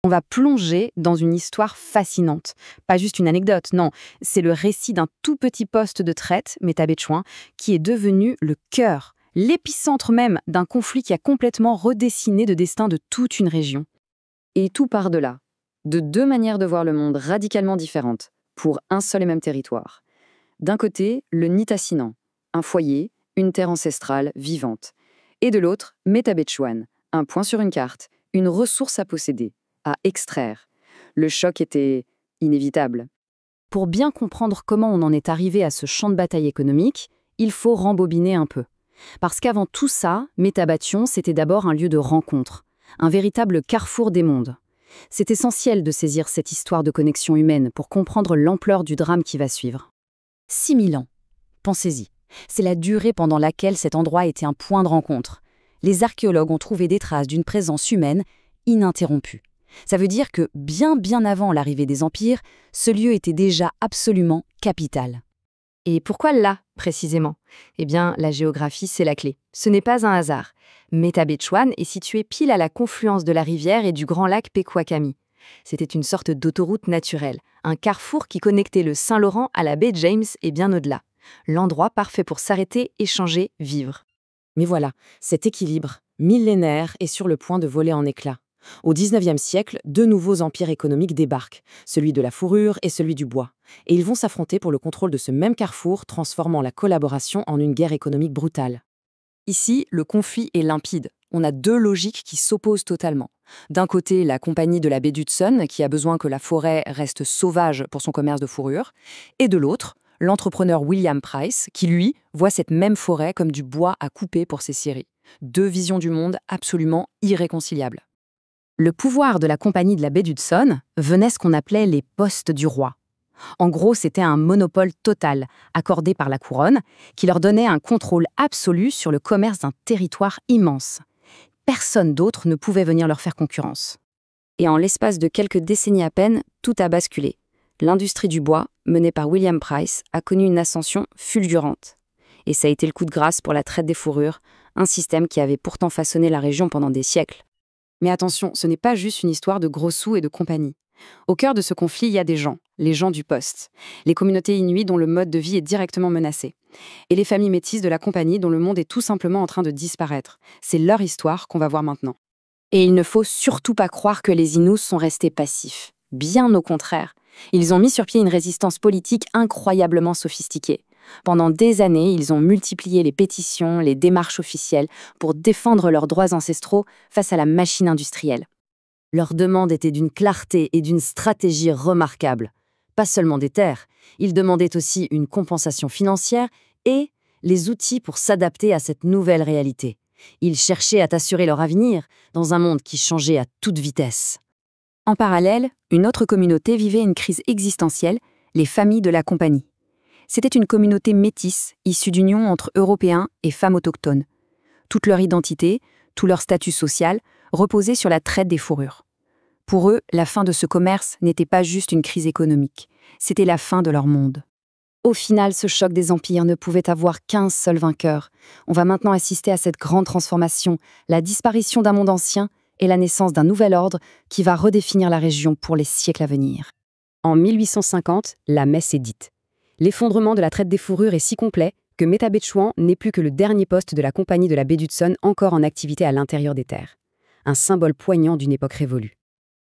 On va plonger dans une histoire fascinante. Pas juste une anecdote, non. C'est le récit d'un tout petit poste de traite, Métabetchouan, qui est devenu le cœur, l'épicentre même d'un conflit qui a complètement redessiné le destin de toute une région. Et tout part de là, de deux manières de voir le monde radicalement différentes, pour un seul et même territoire. D'un côté, le Nitassinan, un foyer, une terre ancestrale, vivante. Et de l'autre, Métabetchouan, un point sur une carte, une ressource à posséder, à extraire. Le choc était inévitable. Pour bien comprendre comment on en est arrivé à ce champ de bataille économique, il faut rembobiner un peu. Parce qu'avant tout ça, Métabetchouan, c'était d'abord un lieu de rencontre, un véritable carrefour des mondes. C'est essentiel de saisir cette histoire de connexion humaine pour comprendre l'ampleur du drame qui va suivre. 6000 ans. Pensez-y. C'est la durée pendant laquelle cet endroit était un point de rencontre. Les archéologues ont trouvé des traces d'une présence humaine ininterrompue. Ça veut dire que bien avant l'arrivée des empires, ce lieu était déjà absolument capital. Et pourquoi là, précisément? Eh bien, la géographie, c'est la clé. Ce n'est pas un hasard. Métabetchouan est situé pile à la confluence de la rivière et du grand lac Pequawakami. C'était une sorte d'autoroute naturelle, un carrefour qui connectait le Saint-Laurent à la baie James et bien au-delà. L'endroit parfait pour s'arrêter, échanger, vivre. Mais voilà, cet équilibre, millénaire, est sur le point de voler en éclats. Au XIXe siècle, deux nouveaux empires économiques débarquent, celui de la fourrure et celui du bois. Et ils vont s'affronter pour le contrôle de ce même carrefour, transformant la collaboration en une guerre économique brutale. Ici, le conflit est limpide. On a deux logiques qui s'opposent totalement. D'un côté, la compagnie de la baie d'Hudson, qui a besoin que la forêt reste sauvage pour son commerce de fourrure, et de l'autre, l'entrepreneur William Price, qui, lui, voit cette même forêt comme du bois à couper pour ses scieries. Deux visions du monde absolument irréconciliables. Le pouvoir de la compagnie de la baie d'Hudson venait ce qu'on appelait les postes du roi. En gros, c'était un monopole total, accordé par la couronne, qui leur donnait un contrôle absolu sur le commerce d'un territoire immense. Personne d'autre ne pouvait venir leur faire concurrence. Et en l'espace de quelques décennies à peine, tout a basculé. L'industrie du bois, menée par William Price, a connu une ascension fulgurante. Et ça a été le coup de grâce pour la traite des fourrures, un système qui avait pourtant façonné la région pendant des siècles. Mais attention, ce n'est pas juste une histoire de gros sous et de compagnie. Au cœur de ce conflit, il y a des gens, les gens du poste, les communautés inuits dont le mode de vie est directement menacé, et les familles métisses de la compagnie dont le monde est tout simplement en train de disparaître. C'est leur histoire qu'on va voir maintenant. Et il ne faut surtout pas croire que les Inuits sont restés passifs. Bien au contraire. Ils ont mis sur pied une résistance politique incroyablement sophistiquée. Pendant des années, ils ont multiplié les pétitions, les démarches officielles pour défendre leurs droits ancestraux face à la machine industrielle. Leur demande était d'une clarté et d'une stratégie remarquables. Pas seulement des terres, ils demandaient aussi une compensation financière et les outils pour s'adapter à cette nouvelle réalité. Ils cherchaient à assurer leur avenir dans un monde qui changeait à toute vitesse. En parallèle, une autre communauté vivait une crise existentielle, les familles de la compagnie. C'était une communauté métisse, issue d'unions entre Européens et femmes autochtones. Toute leur identité, tout leur statut social, reposait sur la traite des fourrures. Pour eux, la fin de ce commerce n'était pas juste une crise économique, c'était la fin de leur monde. Au final, ce choc des empires ne pouvait avoir qu'un seul vainqueur. On va maintenant assister à cette grande transformation, la disparition d'un monde ancien et la naissance d'un nouvel ordre qui va redéfinir la région pour les siècles à venir. En 1850, la messe est dite. L'effondrement de la traite des fourrures est si complet que Métabetchouan n'est plus que le dernier poste de la compagnie de la baie d'Hudson encore en activité à l'intérieur des terres. Un symbole poignant d'une époque révolue.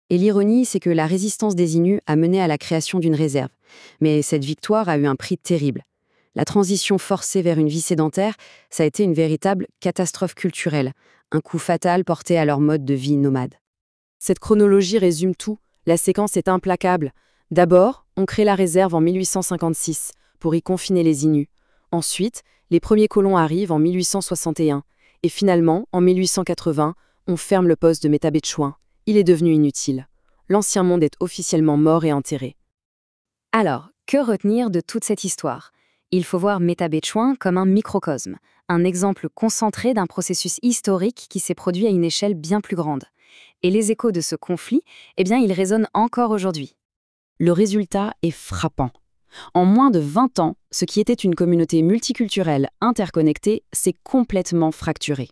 Et l'ironie, c'est que la résistance des Inuits a mené à la création d'une réserve. Mais cette victoire a eu un prix terrible. La transition forcée vers une vie sédentaire, ça a été une véritable catastrophe culturelle, un coup fatal porté à leur mode de vie nomade. Cette chronologie résume tout, la séquence est implacable. D'abord, on crée la réserve en 1856 pour y confiner les Inuits. Ensuite, les premiers colons arrivent en 1861. Et finalement, en 1880, on ferme le poste de Métabetchouan. Il est devenu inutile. L'ancien monde est officiellement mort et enterré. Alors, que retenir de toute cette histoire? Il faut voir Métabetchouan comme un microcosme, un exemple concentré d'un processus historique qui s'est produit à une échelle bien plus grande. Et les échos de ce conflit, eh bien, ils résonnent encore aujourd'hui. Le résultat est frappant. En moins de 20 ans, ce qui était une communauté multiculturelle interconnectée s'est complètement fracturé.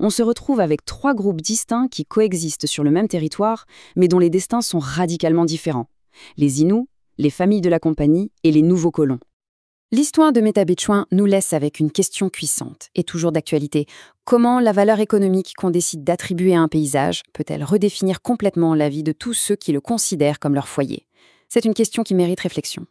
On se retrouve avec 3 groupes distincts qui coexistent sur le même territoire, mais dont les destins sont radicalement différents. Les Inuits, les familles de la compagnie et les nouveaux colons. L'histoire de Métabetchouan nous laisse avec une question cuissante et toujours d'actualité. Comment la valeur économique qu'on décide d'attribuer à un paysage peut-elle redéfinir complètement la vie de tous ceux qui le considèrent comme leur foyer? C'est une question qui mérite réflexion.